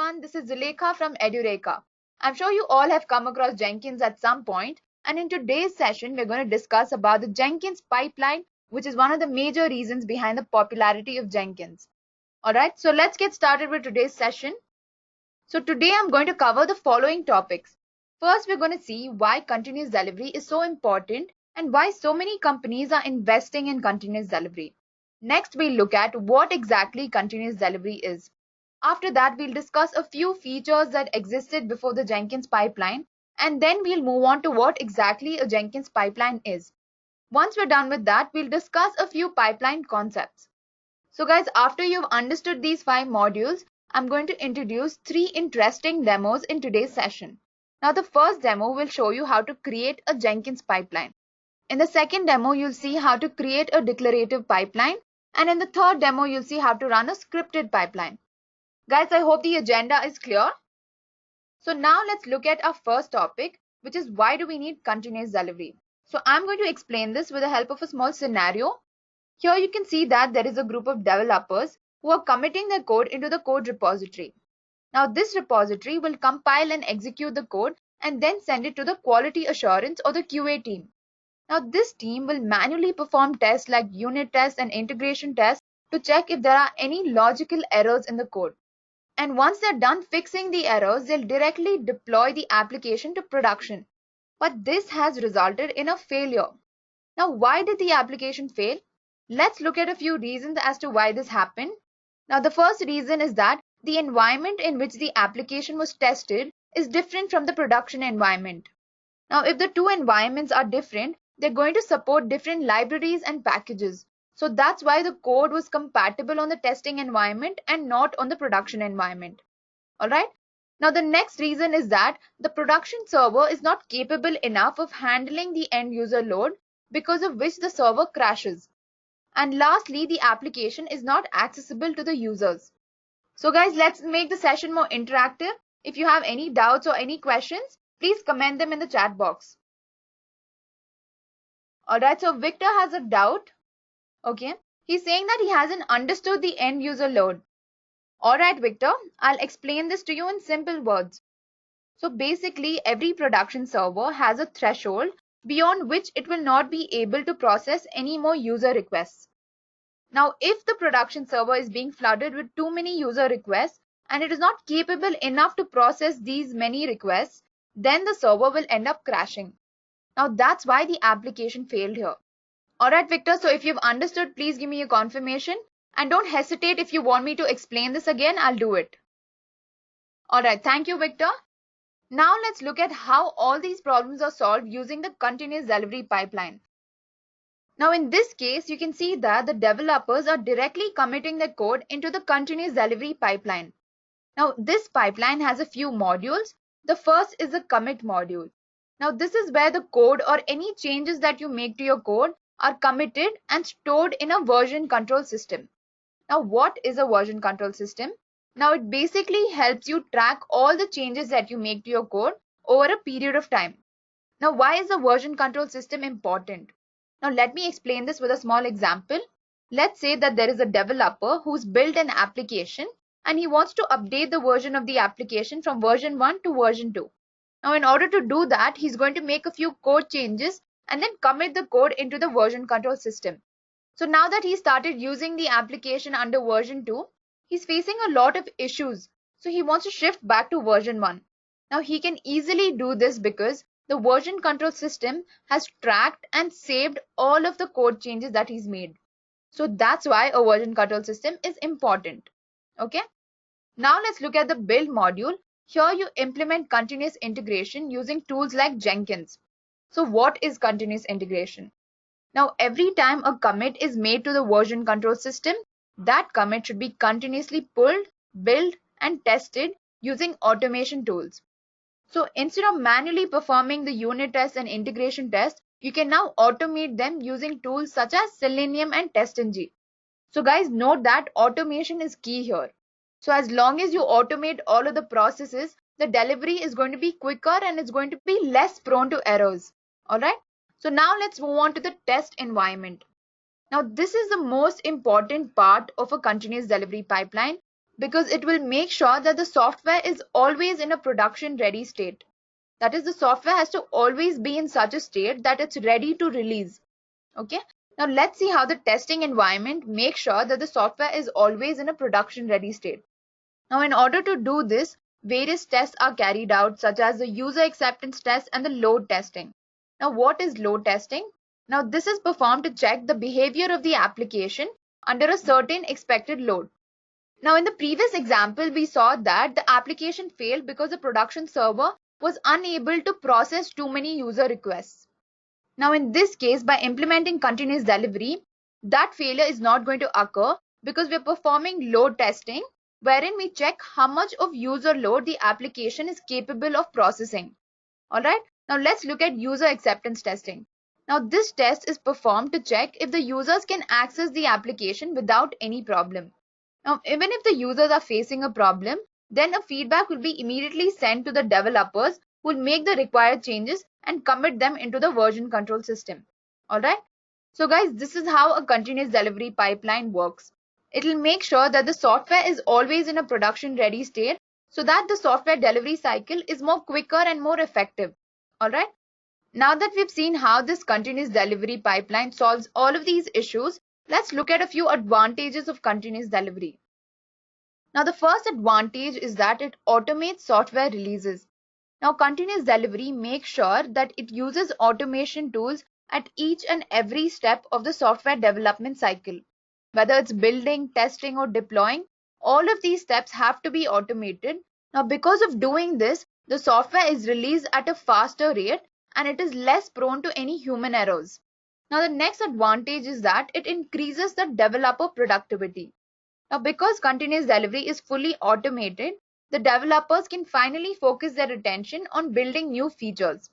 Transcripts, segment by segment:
everyone, this is Zulekha from Edureka. I'm sure you all have come across Jenkins at some point, and in today's session we're going to discuss about the Jenkins pipeline, which is one of the major reasons behind the popularity of Jenkins. Alright, so let's get started with today's session. So today I'm going to cover the following topics. First, we're going to see why continuous delivery is so important and why so many companies are investing in continuous delivery. Next, we'll look at what exactly continuous delivery is. After that, we'll discuss a few features that existed before the Jenkins pipeline, and then we'll move on to what exactly a Jenkins pipeline is. Once we're done with that, we'll discuss a few pipeline concepts. So guys, after you've understood these 5 modules, I'm going to introduce 3 interesting demos in today's session. Now the first demo will show you how to create a Jenkins pipeline. In the second demo, you'll see how to create a declarative pipeline. And in the third demo, you'll see how to run a scripted pipeline. Guys, I hope the agenda is clear. So now let's look at our first topic, which is why do we need continuous delivery? So I'm going to explain this with the help of a small scenario. Here you can see that there is a group of developers who are committing their code into the code repository. Now this repository will compile and execute the code and then send it to the quality assurance or the QA team. Now this team will manually perform tests like unit tests and integration tests to check if there are any logical errors in the code. And once they're done fixing the errors, they'll directly deploy the application to production. But this has resulted in a failure. Now why did the application fail? Let's look at a few reasons as to why this happened. Now the first reason is that the environment in which the application was tested is different from the production environment. Now if the two environments are different, they're going to support different libraries and packages. So that's why the code was compatible on the testing environment and not on the production environment. Alright. Now the next reason is that the production server is not capable enough of handling the end user load, because of which the server crashes. And lastly, the application is not accessible to the users. So guys, let's make the session more interactive. If you have any doubts or any questions, please comment them in the chat box. Alright, so Victor has a doubt. Okay, he's saying that he hasn't understood the end user load. Alright Victor, I'll explain this to you in simple words. So basically every production server has a threshold beyond which it will not be able to process any more user requests. Now if the production server is being flooded with too many user requests and it is not capable enough to process these many requests, then the server will end up crashing. Now that's why the application failed here. Alright Victor, so if you've understood, please give me a confirmation and don't hesitate if you want me to explain this again, I'll do it. Alright, thank you Victor. Now let's look at how all these problems are solved using the continuous delivery pipeline. Now in this case, you can see that the developers are directly committing their code into the continuous delivery pipeline. Now this pipeline has a few modules. The first is the commit module. Now this is where the code or any changes that you make to your code are committed and stored in a version control system. Now what is a version control system? Now it basically helps you track all the changes that you make to your code over a period of time. Now why is a version control system important? Now let me explain this with a small example. Let's say that there is a developer who's built an application and he wants to update the version of the application from version 1 to version 2. Now in order to do that, he's going to make a few code changes and then commit the code into the version control system. So now that he started using the application under version 2, he's facing a lot of issues. So he wants to shift back to version 1. Now he can easily do this because the version control system has tracked and saved all of the code changes that he's made. So that's why a version control system is important. Okay. Now let's look at the build module. Here you implement continuous integration using tools like Jenkins. So what is continuous integration? Now every time a commit is made to the version control system, that commit should be continuously pulled, built and tested using automation tools. So instead of manually performing the unit tests and integration tests, you can now automate them using tools such as Selenium and TestNG. So guys, note that automation is key here. So as long as you automate all of the processes, the delivery is going to be quicker and it's going to be less prone to errors. Alright. So now let's move on to the test environment. Now this is the most important part of a continuous delivery pipeline because it will make sure that the software is always in a production ready state. That is, the software has to always be in such a state that it's ready to release. Okay. Now let's see how the testing environment makes sure that the software is always in a production ready state. Now in order to do this, various tests are carried out, such as the user acceptance test and the load testing. Now what is load testing? Now this is performed to check the behavior of the application under a certain expected load. Now in the previous example, we saw that the application failed because the production server was unable to process too many user requests. Now in this case, by implementing continuous delivery, that failure is not going to occur because we are performing load testing, wherein we check how much of user load the application is capable of processing. Alright, now let's look at user acceptance testing. Now this test is performed to check if the users can access the application without any problem. Now even if the users are facing a problem, then a feedback will be immediately sent to the developers who will make the required changes and commit them into the version control system. Alright, so guys, this is how a continuous delivery pipeline works. It will make sure that the software is always in a production ready state so that the software delivery cycle is more quicker and more effective. Alright, now that we've seen how this continuous delivery pipeline solves all of these issues, let's look at a few advantages of continuous delivery. Now the first advantage is that it automates software releases. Now continuous delivery makes sure that it uses automation tools at each and every step of the software development cycle. Whether it's building, testing or deploying, all of these steps have to be automated. Now because of doing this, the software is released at a faster rate and it is less prone to any human errors. Now the next advantage is that it increases the developer productivity. Now because continuous delivery is fully automated, the developers can finally focus their attention on building new features.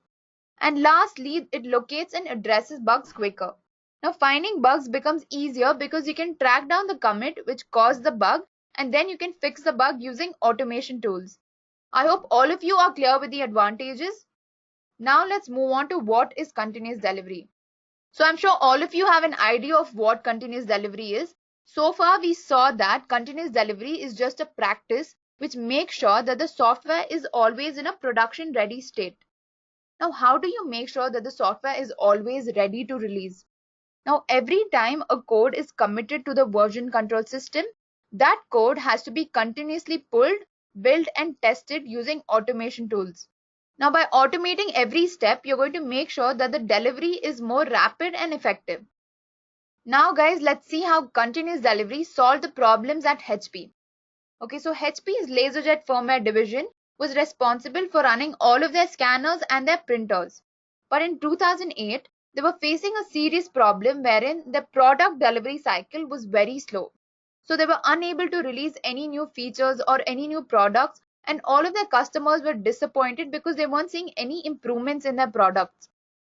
And lastly, it locates and addresses bugs quicker. Now finding bugs becomes easier because you can track down the commit which caused the bug and then you can fix the bug using automation tools. I hope all of you are clear with the advantages. Now let's move on to what is continuous delivery. So I'm sure all of you have an idea of what continuous delivery is. So far we saw that continuous delivery is just a practice which makes sure that the software is always in a production ready state. Now how do you make sure that the software is always ready to release? Now every time a code is committed to the version control system, that code has to be continuously pulled, built and tested using automation tools. Now by automating every step, you're going to make sure that the delivery is more rapid and effective. Now guys, let's see how continuous delivery solved the problems at HP. Okay, so HP's LaserJet firmware division was responsible for running all of their scanners and their printers. But in 2008, they were facing a serious problem wherein the product delivery cycle was very slow. So they were unable to release any new features or any new products, and all of their customers were disappointed because they weren't seeing any improvements in their products.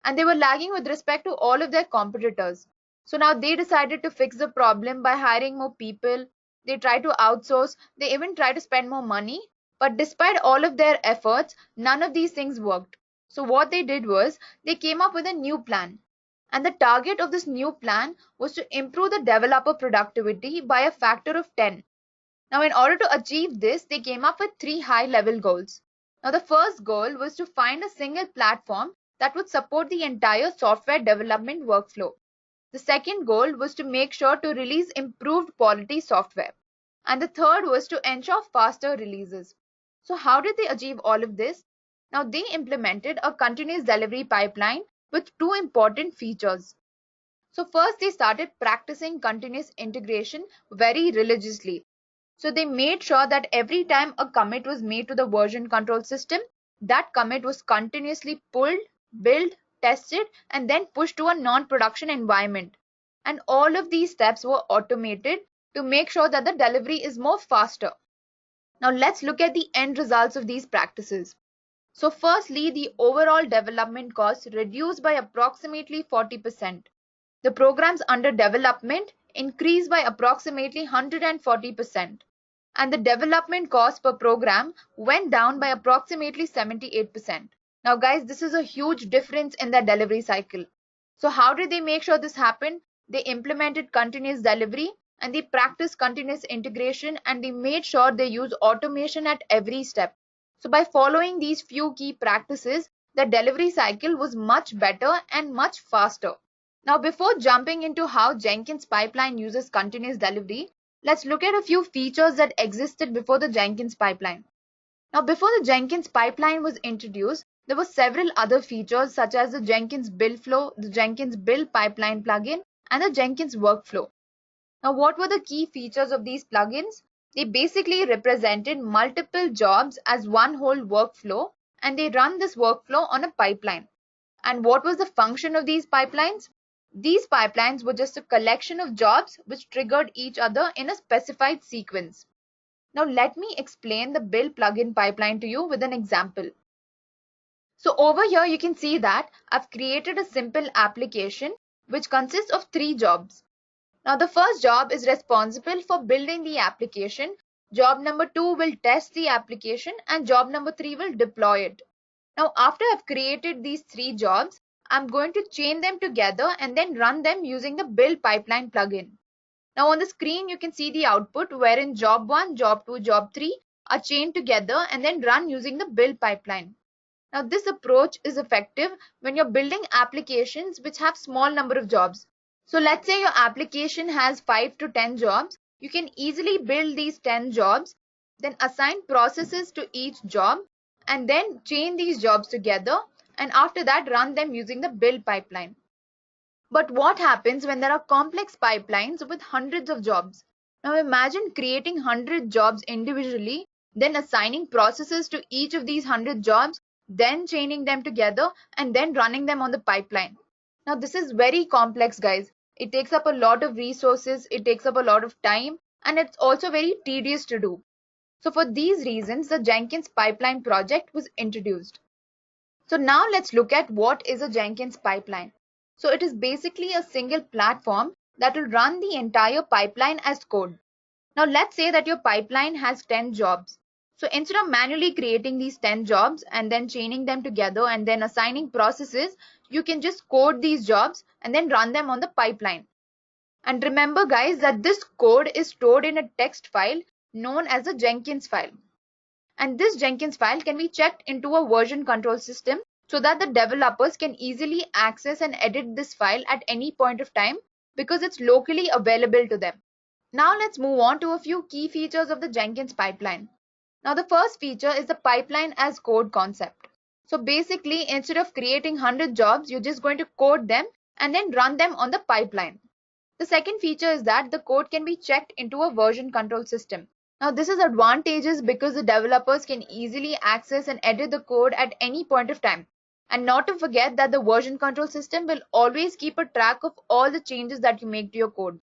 And they were lagging with respect to all of their competitors. So now they decided to fix the problem by hiring more people. They tried to outsource. They even tried to spend more money. But despite all of their efforts, none of these things worked. So what they did was they came up with a new plan. And the target of this new plan was to improve the developer productivity by a factor of 10. Now in order to achieve this, they came up with 3 high-level goals. Now the first goal was to find a single platform that would support the entire software development workflow. The second goal was to make sure to release improved quality software. And the third was to ensure faster releases. So how did they achieve all of this? Now they implemented a continuous delivery pipeline with 2 important features. So first they started practicing continuous integration very religiously. So they made sure that every time a commit was made to the version control system, that commit was continuously pulled, built, tested, and then pushed to a non-production environment. And all of these steps were automated to make sure that the delivery is more faster. Now let's look at the end results of these practices. So firstly, the overall development cost reduced by approximately 40%. The programs under development increased by approximately 140%. And the development cost per program went down by approximately 78%. Now guys, this is a huge difference in their delivery cycle. So how did they make sure this happened? They implemented continuous delivery and they practiced continuous integration, and they made sure they use automation at every step. So by following these few key practices, the delivery cycle was much better and much faster. Now, before jumping into how Jenkins Pipeline uses continuous delivery, let's look at a few features that existed before the Jenkins Pipeline. Now, before the Jenkins Pipeline was introduced, there were several other features such as the Jenkins build flow, the Jenkins build pipeline plugin, and the Jenkins workflow. Now, what were the key features of these plugins? They basically represented multiple jobs as one whole workflow, and they run this workflow on a pipeline. And what was the function of these pipelines? These pipelines were just a collection of jobs which triggered each other in a specified sequence. Now let me explain the build plugin pipeline to you with an example. So over here you can see that I've created a simple application which consists of 3 jobs. Now the first job is responsible for building the application, job number 2 will test the application, and job number 3 will deploy it. Now after I've created these 3 jobs, I'm going to chain them together and then run them using the build pipeline plugin. Now on the screen you can see the output wherein job 1, job 2, job 3 are chained together and then run using the build pipeline. Now this approach is effective when you're building applications which have small number of jobs. So let's say your application has 5 to 10 jobs. You can easily build these 10 jobs, then assign processes to each job, and then chain these jobs together, and after that run them using the build pipeline. But what happens when there are complex pipelines with hundreds of jobs? Now imagine creating 100 jobs individually, then assigning processes to each of these 100 jobs, then chaining them together and then running them on the pipeline. Now this is very complex, guys. It takes up a lot of resources, it takes up a lot of time, and it's also very tedious to do. So for these reasons, the Jenkins Pipeline project was introduced. So now let's look at what is a Jenkins pipeline. So it is basically a single platform that will run the entire pipeline as code. Now let's say that your pipeline has 10 jobs. So instead of manually creating these 10 jobs and then chaining them together and then assigning processes, you can just code these jobs and then run them on the pipeline. And remember guys that this code is stored in a text file known as a Jenkins file. And this Jenkins file can be checked into a version control system so that the developers can easily access and edit this file at any point of time because it's locally available to them. Now let's move on to a few key features of the Jenkins pipeline. Now the first feature is the pipeline as code concept. So basically instead of creating 100 jobs, you're just going to code them and then run them on the pipeline. The second feature is that the code can be checked into a version control system. Now this is advantageous because the developers can easily access and edit the code at any point of time. And not to forget that the version control system will always keep a track of all the changes that you make to your code.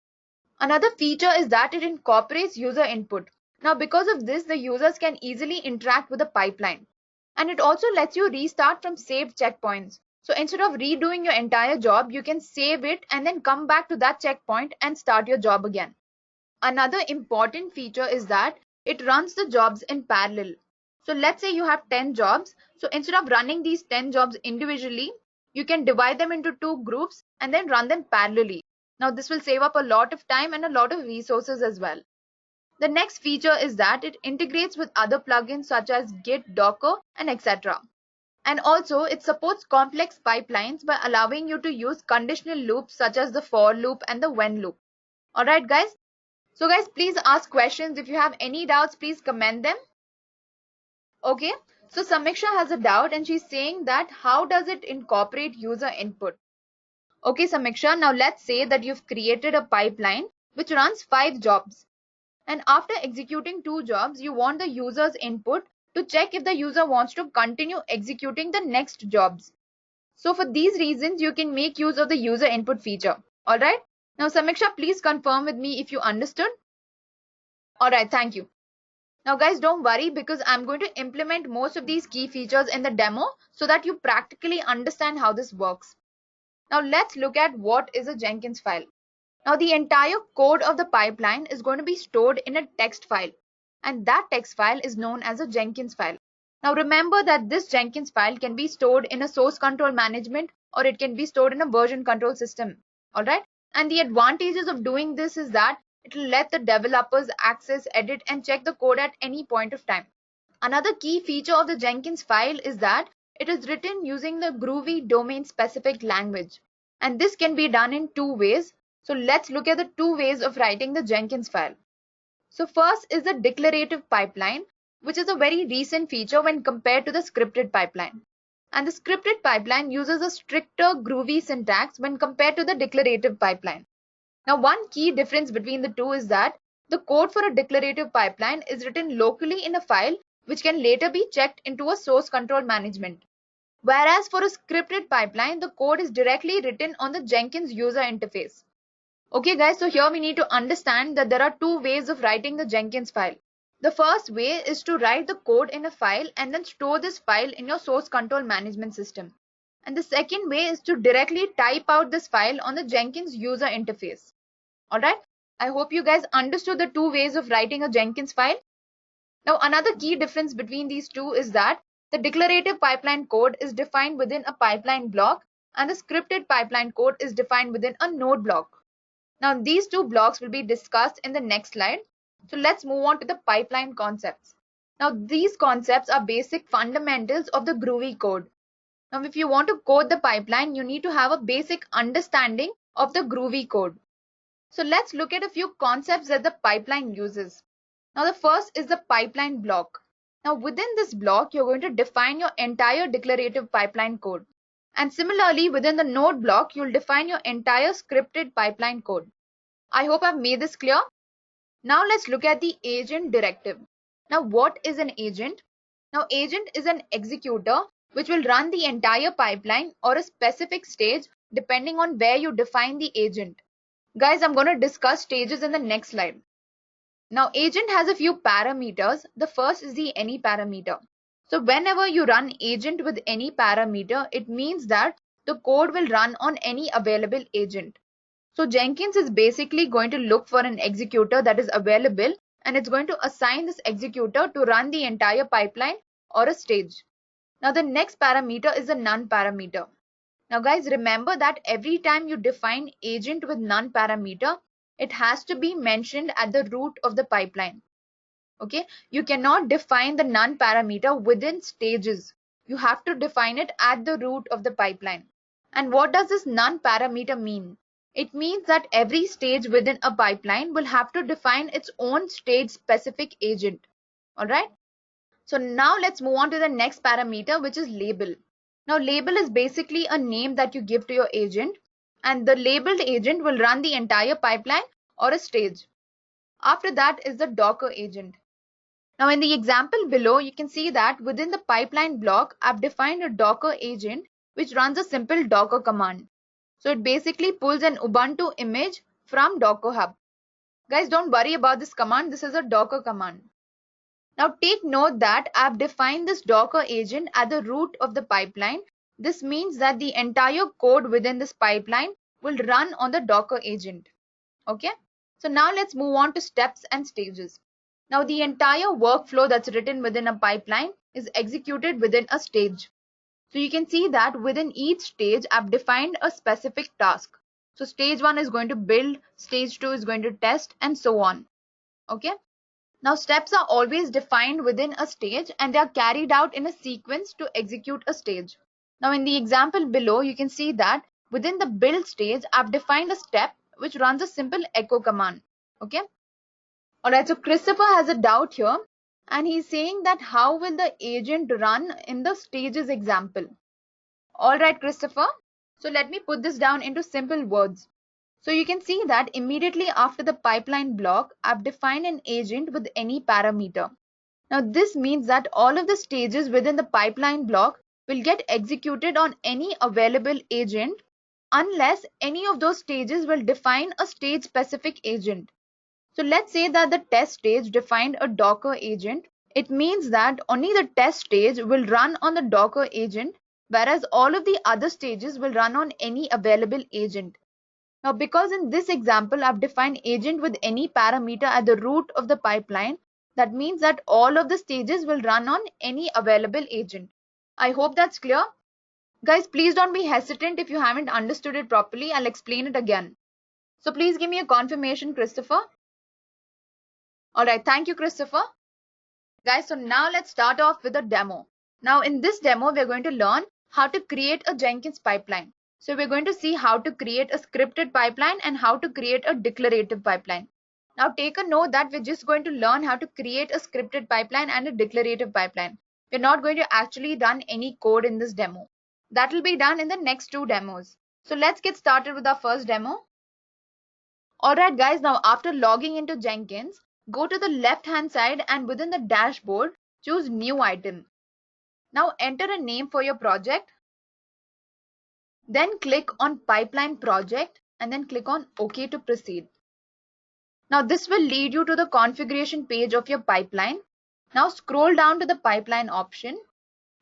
Another feature is that it incorporates user input. Now because of this, the users can easily interact with the pipeline. And it also lets you restart from saved checkpoints. So instead of redoing your entire job, you can save it and then come back to that checkpoint and start your job again. Another important feature is that it runs the jobs in parallel. So let's say you have 10 jobs. So instead of running these 10 jobs individually, you can divide them into 2 groups and then run them parallelly. Now this will save up a lot of time and a lot of resources as well. The next feature is that it integrates with other plugins such as Git, Docker, and etc. And also it supports complex pipelines by allowing you to use conditional loops such as the for loop and the when loop. Alright guys. So guys, please ask questions. If you have any doubts, please comment them. Okay, so Samiksha has a doubt and she's saying that how does it incorporate user input? Okay Samiksha, now let's say that you've created a pipeline which runs 5 jobs. And after executing 2 jobs, you want the user's input to check if the user wants to continue executing the next jobs. So for these reasons, you can make use of the user input feature. Alright. Now Samiksha, please confirm with me if you understood. Alright, thank you. Now guys, don't worry because I'm going to implement most of these key features in the demo so that you practically understand how this works. Now let's look at what is a Jenkins file. Now the entire code of the pipeline is going to be stored in a text file, and that text file is known as a Jenkins file. Now remember that this Jenkins file can be stored in a source control management or it can be stored in a version control system. Alright. And the advantages of doing this is that It will let the developers access, edit, and check the code at any point of time. Another key feature of the Jenkins file is that it is written using the groovy domain-specific language. And this can be done in two ways. So let's look at the two ways of writing the Jenkins file. So first is the declarative pipeline, which is a very recent feature when compared to the scripted pipeline. And the scripted pipeline uses a stricter groovy syntax when compared to the declarative pipeline. Now, one key difference between the two is that the code for a declarative pipeline is written locally in a file which can later be checked into a source control management. Whereas for a scripted pipeline, the code is directly written on the Jenkins user interface. Okay guys, so here we need to understand that there are two ways of writing the Jenkins file. The first way is to write the code in a file and then store this file in your source control management system. And the second way is to directly type out this file on the Jenkins user interface. Alright, I hope you guys understood the two ways of writing a Jenkins file. Now another key difference between these two is that the declarative pipeline code is defined within a pipeline block and the scripted pipeline code is defined within a node block. Now these two blocks will be discussed in the next slide. So let's move on to the pipeline concepts. Now these concepts are basic fundamentals of the groovy code. Now if you want to code the pipeline, you need to have a basic understanding of the groovy code. So let's look at a few concepts that the pipeline uses. Now the first is the pipeline block. Now within this block, you're going to define your entire declarative pipeline code. And similarly, within the node block, you'll define your entire scripted pipeline code. I hope I've made this clear. Now let's look at the agent directive. Now what is an agent? Now agent is an executor which will run the entire pipeline or a specific stage depending on where you define the agent. Guys, I'm going to discuss stages in the next slide. Now agent has a few parameters. The first is the any parameter. So whenever you run agent with any parameter, it means that the code will run on any available agent. So Jenkins is basically going to look for an executor that is available and it's going to assign this executor to run the entire pipeline or a stage. Now the next parameter is a none parameter. Now guys, remember that every time you define agent with none parameter, it has to be mentioned at the root of the pipeline. Okay, you cannot define the none parameter within stages. You have to define it at the root of the pipeline. And what does this none parameter mean? It means that every stage within a pipeline will have to define its own stage specific agent. Alright. So now let's move on to the next parameter, which is label. Now label is basically a name that you give to your agent, and the labeled agent will run the entire pipeline or a stage. After that is the Docker agent. Now in the example below, you can see that within the pipeline block, I've defined a Docker agent which runs a simple Docker command. So it basically pulls an Ubuntu image from Docker Hub. Guys, don't worry about this command. This is a Docker command. Now take note that I've defined this Docker agent at the root of the pipeline. This means that the entire code within this pipeline will run on the Docker agent. Okay. So now let's move on to steps and stages. Now the entire workflow that's written within a pipeline is executed within a stage. So you can see that within each stage, I've defined a specific task. So stage 1 is going to build, stage 2 is going to test, and so on. Okay. Now steps are always defined within a stage and they are carried out in a sequence to execute a stage. Now in the example below, you can see that within the build stage, I've defined a step which runs a simple echo command. Okay. Alright, so Christopher has a doubt here and he's saying that how will the agent run in the stages example? Alright, Christopher. So let me put this down into simple words. So you can see that immediately after the pipeline block, I've defined an agent with any parameter. Now this means that all of the stages within the pipeline block will get executed on any available agent unless any of those stages will define a stage specific agent. So let's say that the test stage defined a Docker agent. It means that only the test stage will run on the Docker agent, whereas all of the other stages will run on any available agent. Now, because in this example, I've defined agent with any parameter at the root of the pipeline, that means that all of the stages will run on any available agent. I hope that's clear. Guys, please don't be hesitant if you haven't understood it properly. I'll explain it again. So please give me a confirmation, Christopher. Alright, thank you, Christopher. Guys, so now let's start off with a demo. Now in this demo, we're going to learn how to create a Jenkins pipeline. So we're going to see how to create a scripted pipeline and how to create a declarative pipeline. Now take a note that we're just going to learn how to create a scripted pipeline and a declarative pipeline. We're not going to actually run any code in this demo. That will be done in the next two demos. So let's get started with our first demo. Alright guys, now after logging into Jenkins, go to the left hand side and within the dashboard, choose new item. Now enter a name for your project. Then click on pipeline project and then click on OK to proceed. Now this will lead you to the configuration page of your pipeline. Now scroll down to the pipeline option.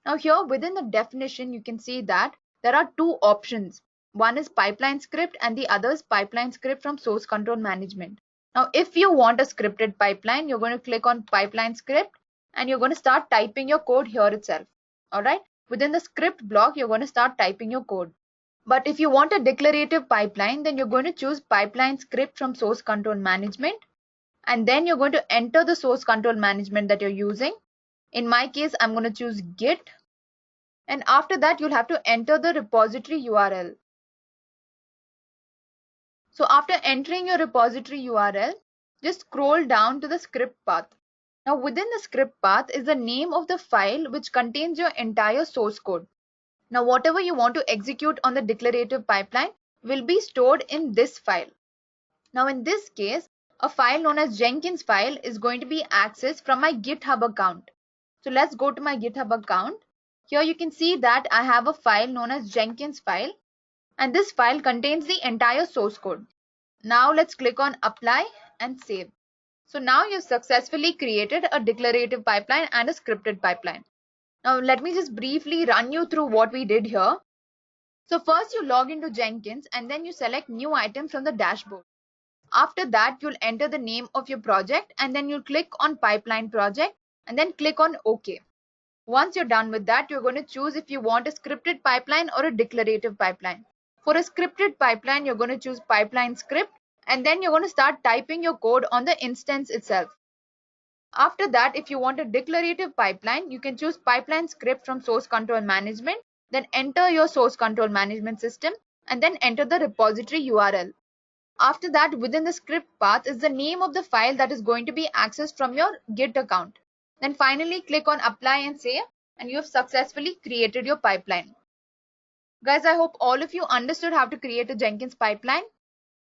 Now here within the definition, you can see that there are two options. One is pipeline script and the other is pipeline script from source control management. Now, if you want a scripted pipeline, you're going to click on pipeline script and you're going to start typing your code here itself. Alright, within the script block, you're going to start typing your code. But if you want a declarative pipeline, then you're going to choose pipeline script from source control management. And then you're going to enter the source control management that you're using. In my case, I'm going to choose Git. And after that, you'll have to enter the repository URL. So after entering your repository URL, just scroll down to the script path. Now within the script path is the name of the file which contains your entire source code. Now whatever you want to execute on the declarative pipeline will be stored in this file. Now in this case, a file known as Jenkinsfile is going to be accessed from my GitHub account. So let's go to my GitHub account. Here you can see that I have a file known as Jenkinsfile. And this file contains the entire source code. Now let's click on apply and save. So now you've successfully created a declarative pipeline and a scripted pipeline. Now let me just briefly run you through what we did here. So first you log into Jenkins and then you select new item from the dashboard. After that, you'll enter the name of your project and then you'll click on pipeline project and then click on OK. Once you're done with that, you're going to choose if you want a scripted pipeline or a declarative pipeline. For a scripted pipeline, you're going to choose pipeline script and then you're going to start typing your code on the instance itself. After that, if you want a declarative pipeline, you can choose pipeline script from source control management, then enter your source control management system and then enter the repository URL. After that, within the script path is the name of the file that is going to be accessed from your Git account. Then finally click on apply and save and you have successfully created your pipeline. Guys, I hope all of you understood how to create a Jenkins pipeline.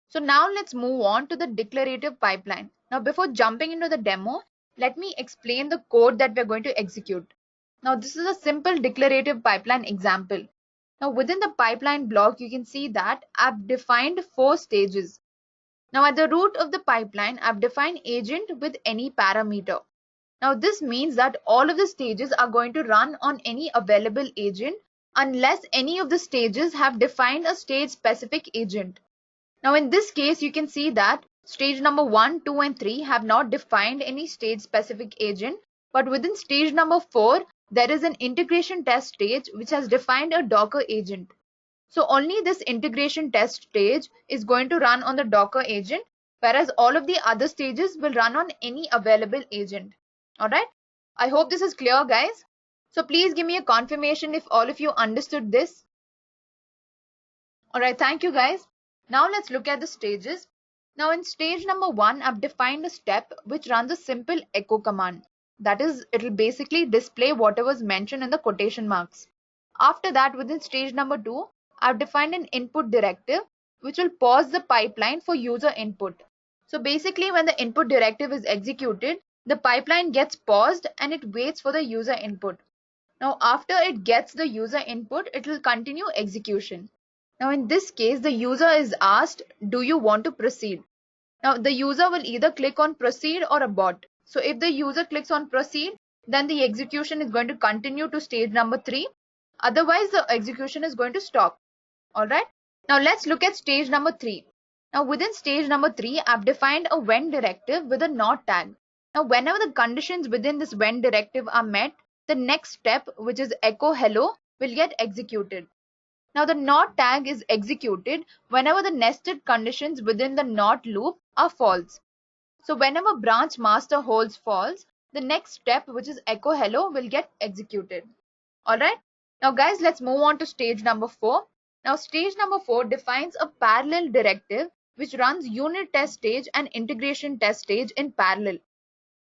So now let's move on to the declarative pipeline. Now before jumping into the demo, let me explain the code that we're going to execute. Now this is a simple declarative pipeline example. Now within the pipeline block, you can see that I've defined 4 stages. Now at the root of the pipeline, I've defined agent with any parameter. Now this means that all of the stages are going to run on any available agent unless any of the stages have defined a stage specific agent. Now in this case, you can see that stage number 1, 2 and 3 have not defined any stage specific agent, but within stage number 4, there is an integration test stage which has defined a Docker agent. So only this integration test stage is going to run on the Docker agent, whereas all of the other stages will run on any available agent. Alright, I hope this is clear, guys. So please give me a confirmation if all of you understood this. Alright, thank you guys. Now let's look at the stages. Now in stage number 1, I've defined a step which runs a simple echo command. That is, it will basically display whatever is mentioned in the quotation marks. After that, within stage number 2, I've defined an input directive which will pause the pipeline for user input. So basically when the input directive is executed, the pipeline gets paused and it waits for the user input. Now after it gets the user input, it will continue execution. Now in this case, the user is asked, do you want to proceed? Now the user will either click on proceed or abort. So if the user clicks on proceed, then the execution is going to continue to stage number 3. Otherwise, the execution is going to stop. Alright. Now let's look at stage number 3. Now within stage number 3, I've defined a when directive with a not tag. Now whenever the conditions within this when directive are met, the next step, which is echo hello, will get executed. Now the not tag is executed whenever the nested conditions within the not loop are false. So whenever branch master holds false, the next step, which is echo hello, will get executed. Alright. Now guys, let's move on to stage number 4. Now stage number 4 defines a parallel directive which runs unit test stage and integration test stage in parallel.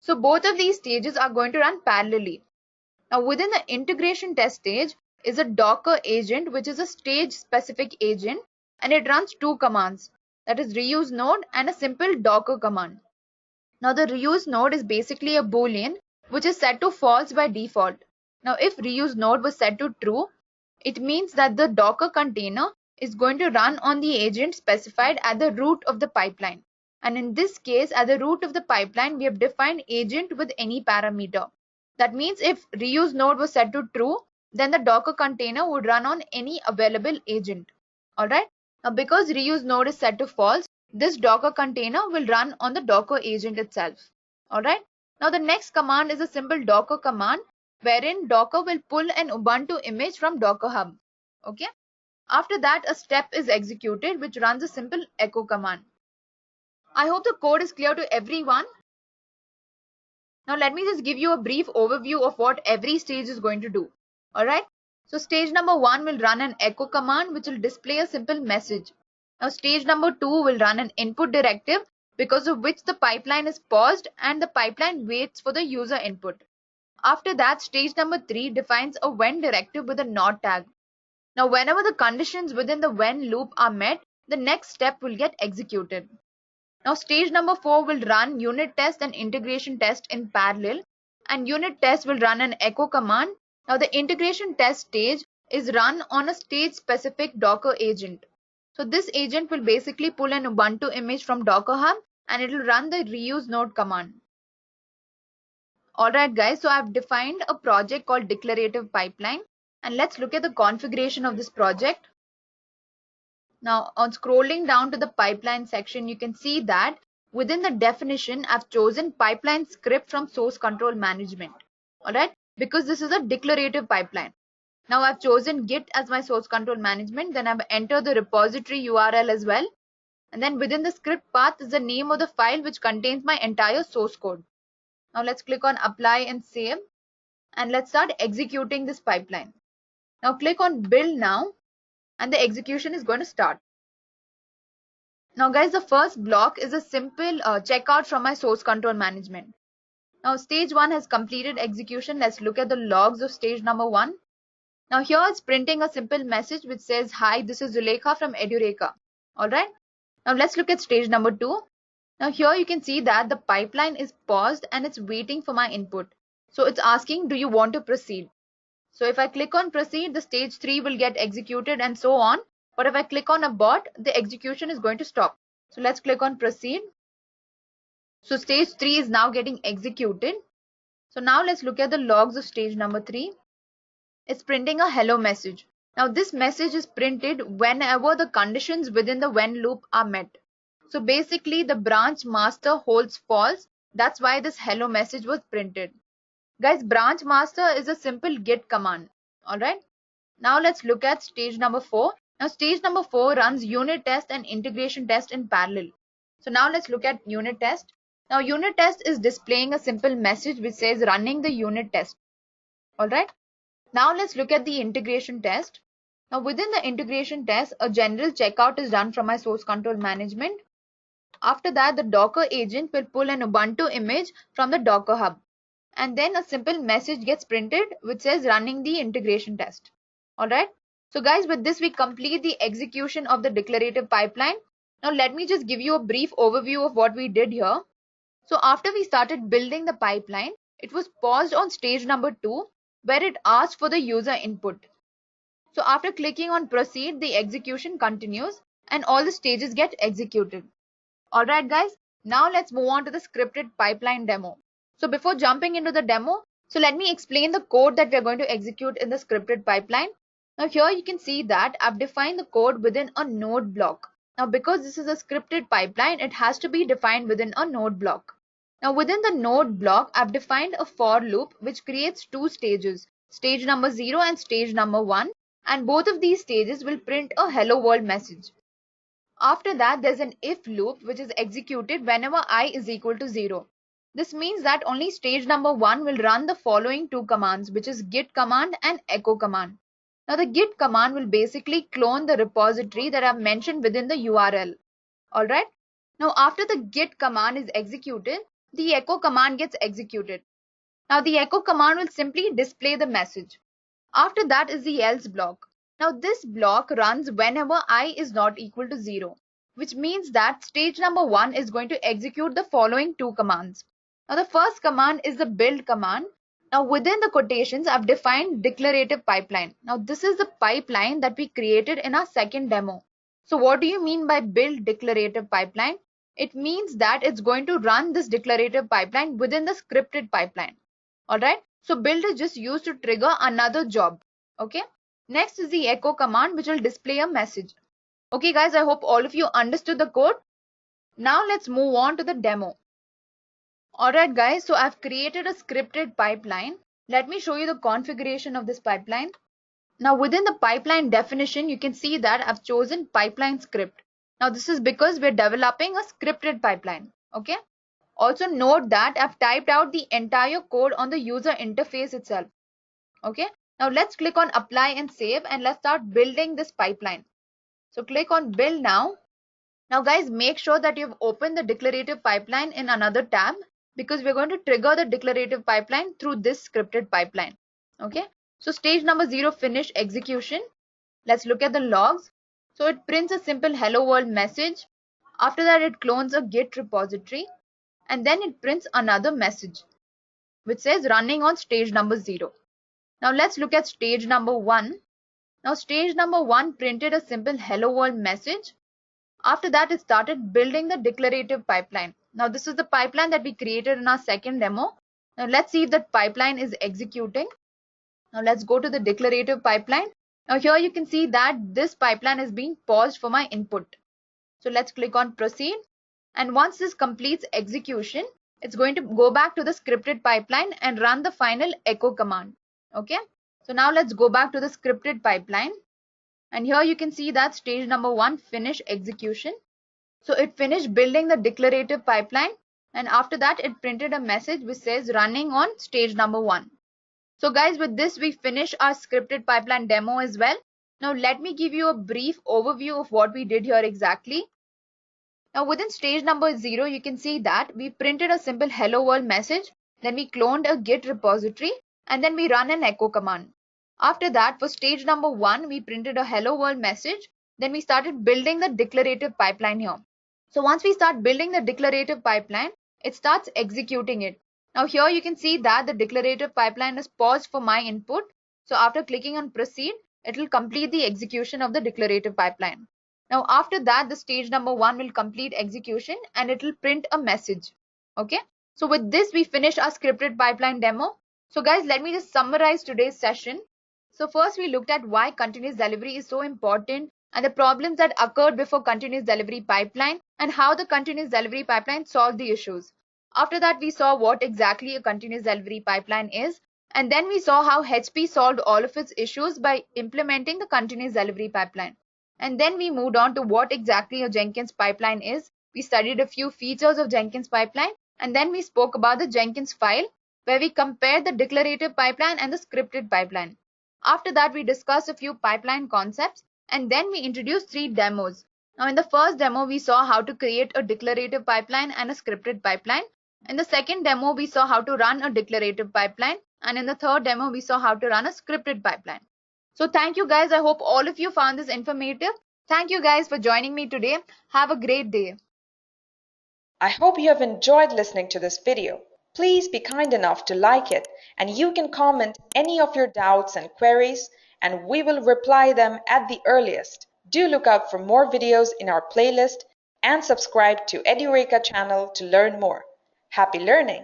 So both of these stages are going to run parallelly. Now within the integration test stage is a Docker agent, which is a stage specific agent, and it runs two commands, that is reuse node and a simple Docker command. Now the reuse node is basically a boolean which is set to false by default. Now if reuse node was set to true, it means that the Docker container is going to run on the agent specified at the root of the pipeline. And in this case, at the root of the pipeline, we have defined agent with any parameter. That means if reuse node was set to true, then the Docker container would run on any available agent. Alright. Now because reuse node is set to false, this Docker container will run on the Docker agent itself. Alright. Now the next command is a simple Docker command wherein Docker will pull an Ubuntu image from Docker Hub. Okay. After that, a step is executed which runs a simple echo command. I hope the code is clear to everyone. Now let me just give you a brief overview of what every stage is going to do. Alright. So stage number 1 will run an echo command which will display a simple message. Now stage number 2 will run an input directive because of which the pipeline is paused and the pipeline waits for the user input. After that, stage number 3 defines a when directive with a not tag. Now whenever the conditions within the when loop are met, the next step will get executed. Now stage number 4 will run unit test and integration test in parallel, and unit test will run an echo command. Now the integration test stage is run on a stage specific Docker agent. So this agent will basically pull an Ubuntu image from Docker Hub and it will run the reuse node command. Alright guys, so I've defined a project called Declarative Pipeline, and let's look at the configuration of this project. Now on scrolling down to the pipeline section, you can see that within the definition, I've chosen pipeline script from source control management. Alright, because this is a declarative pipeline. Now I've chosen Git as my source control management, then I've entered the repository URL as well. And then within the script path is the name of the file which contains my entire source code. Now let's click on apply and save, and let's start executing this pipeline. Now click on build now, and the execution is going to start. Now guys, the first block is a simple checkout from my source control management. Now stage 1 has completed execution. Let's look at the logs of stage number 1. Now here it's printing a simple message which says, hi, this is Zulekha from Edureka. Alright. Now let's look at stage number 2. Now here you can see that the pipeline is paused and it's waiting for my input. So it's asking, do you want to proceed? So if I click on proceed, the stage 3 will get executed and so on. But if I click on abort, the execution is going to stop. So let's click on proceed. So stage 3 is now getting executed. So now let's look at the logs of stage number 3. It's printing a hello message. Now this message is printed whenever the conditions within the when loop are met. So basically the branch master holds false. That's why this hello message was printed. Guys, branch master is a simple git command. Alright. Now let's look at stage number 4. Now stage number 4 runs unit test and integration test in parallel. So now let's look at unit test. Now unit test is displaying a simple message which says running the unit test. Alright. Now let's look at the integration test. Now within the integration test, a general checkout is done from my source control management. After that, the Docker agent will pull an Ubuntu image from the Docker Hub. And then a simple message gets printed which says running the integration test. Alright. So guys, with this we complete the execution of the declarative pipeline. Now let me just give you a brief overview of what we did here. So after we started building the pipeline, it was paused on stage number 2 where it asked for the user input. So after clicking on proceed, the execution continues and all the stages get executed. Alright guys, now let's move on to the scripted pipeline demo. So before jumping into the demo, so let me explain the code that we are going to execute in the scripted pipeline. Now here you can see that I've defined the code within a node block. Now because this is a scripted pipeline, it has to be defined within a node block. Now within the node block, I've defined a for loop which creates two stages, stage number 0 and stage number 1, and both of these stages will print a hello world message. After that, there's an if loop which is executed whenever I is equal to 0. This means that only stage number 1 will run the following two commands, which is git command and echo command. Now the git command will basically clone the repository that I've mentioned within the URL. Alright. Now after the git command is executed, the echo command gets executed. Now the echo command will simply display the message. After that is the else block. Now this block runs whenever I is not equal to 0, which means that stage number 1 is going to execute the following two commands. Now the first command is the build command. Now within the quotations, I've defined declarative pipeline. Now this is the pipeline that we created in our second demo. So what do you mean by build declarative pipeline? It means that it's going to run this declarative pipeline within the scripted pipeline. Alright. So build is just used to trigger another job. Okay. Next is the echo command, which will display a message. Okay guys, I hope all of you understood the code. Now let's move on to the demo. Alright guys, so I've created a scripted pipeline. Let me show you the configuration of this pipeline. Now within the pipeline definition, you can see that I've chosen pipeline script. Now this is because we're developing a scripted pipeline. Okay. Also note that I've typed out the entire code on the user interface itself. Okay. Now let's click on apply and save, and let's start building this pipeline. So click on build now. Now guys, make sure that you've opened the declarative pipeline in another tab, because we're going to trigger the declarative pipeline through this scripted pipeline. Okay. So stage number 0 finish execution. Let's look at the logs. So it prints a simple hello world message. After that, it clones a git repository, and then it prints another message which says running on stage number 0. Now let's look at stage number 1. Now stage number 1 printed a simple hello world message. After that, it started building the declarative pipeline. Now this is the pipeline that we created in our second demo. Now let's see if that pipeline is executing. Now let's go to the declarative pipeline. Now here you can see that this pipeline is being paused for my input. So let's click on proceed. And once this completes execution, it's going to go back to the scripted pipeline and run the final echo command. Okay. So now let's go back to the scripted pipeline. And here you can see that stage number 1 finish execution. So it finished building the declarative pipeline, and after that it printed a message which says running on stage number 1. So guys, with this we finish our scripted pipeline demo as well. Now let me give you a brief overview of what we did here exactly. Now within stage number 0, you can see that we printed a simple hello world message, then we cloned a git repository, and then we run an echo command. After that, for stage number 1, we printed a hello world message, then we started building the declarative pipeline here. So once we start building the declarative pipeline, it starts executing it. Now here you can see that the declarative pipeline is paused for my input. So after clicking on proceed, it will complete the execution of the declarative pipeline. Now after that, the stage number 1 will complete execution and it will print a message. Okay. So with this, we finish our scripted pipeline demo. So guys, let me just summarize today's session. So first we looked at why continuous delivery is so important and the problems that occurred before continuous delivery pipeline and how the continuous delivery pipeline solved the issues. After that, we saw what exactly a continuous delivery pipeline is, and then we saw how HP solved all of its issues by implementing the continuous delivery pipeline. And then we moved on to what exactly a Jenkins pipeline is. We studied a few features of Jenkins pipeline, and then we spoke about the Jenkins file, where we compared the declarative pipeline and the scripted pipeline. After that, we discussed a few pipeline concepts, and then we introduced 3 demos. Now in the first demo, we saw how to create a declarative pipeline and a scripted pipeline. In the second demo, we saw how to run a declarative pipeline, and in the third demo, we saw how to run a scripted pipeline. So thank you guys. I hope all of you found this informative. Thank you guys for joining me today. Have a great day. I hope you have enjoyed listening to this video. Please be kind enough to like it, and you can comment any of your doubts and queries, and we will reply them at the earliest. Do look out for more videos in our playlist and subscribe to Edureka channel to learn more. Happy learning!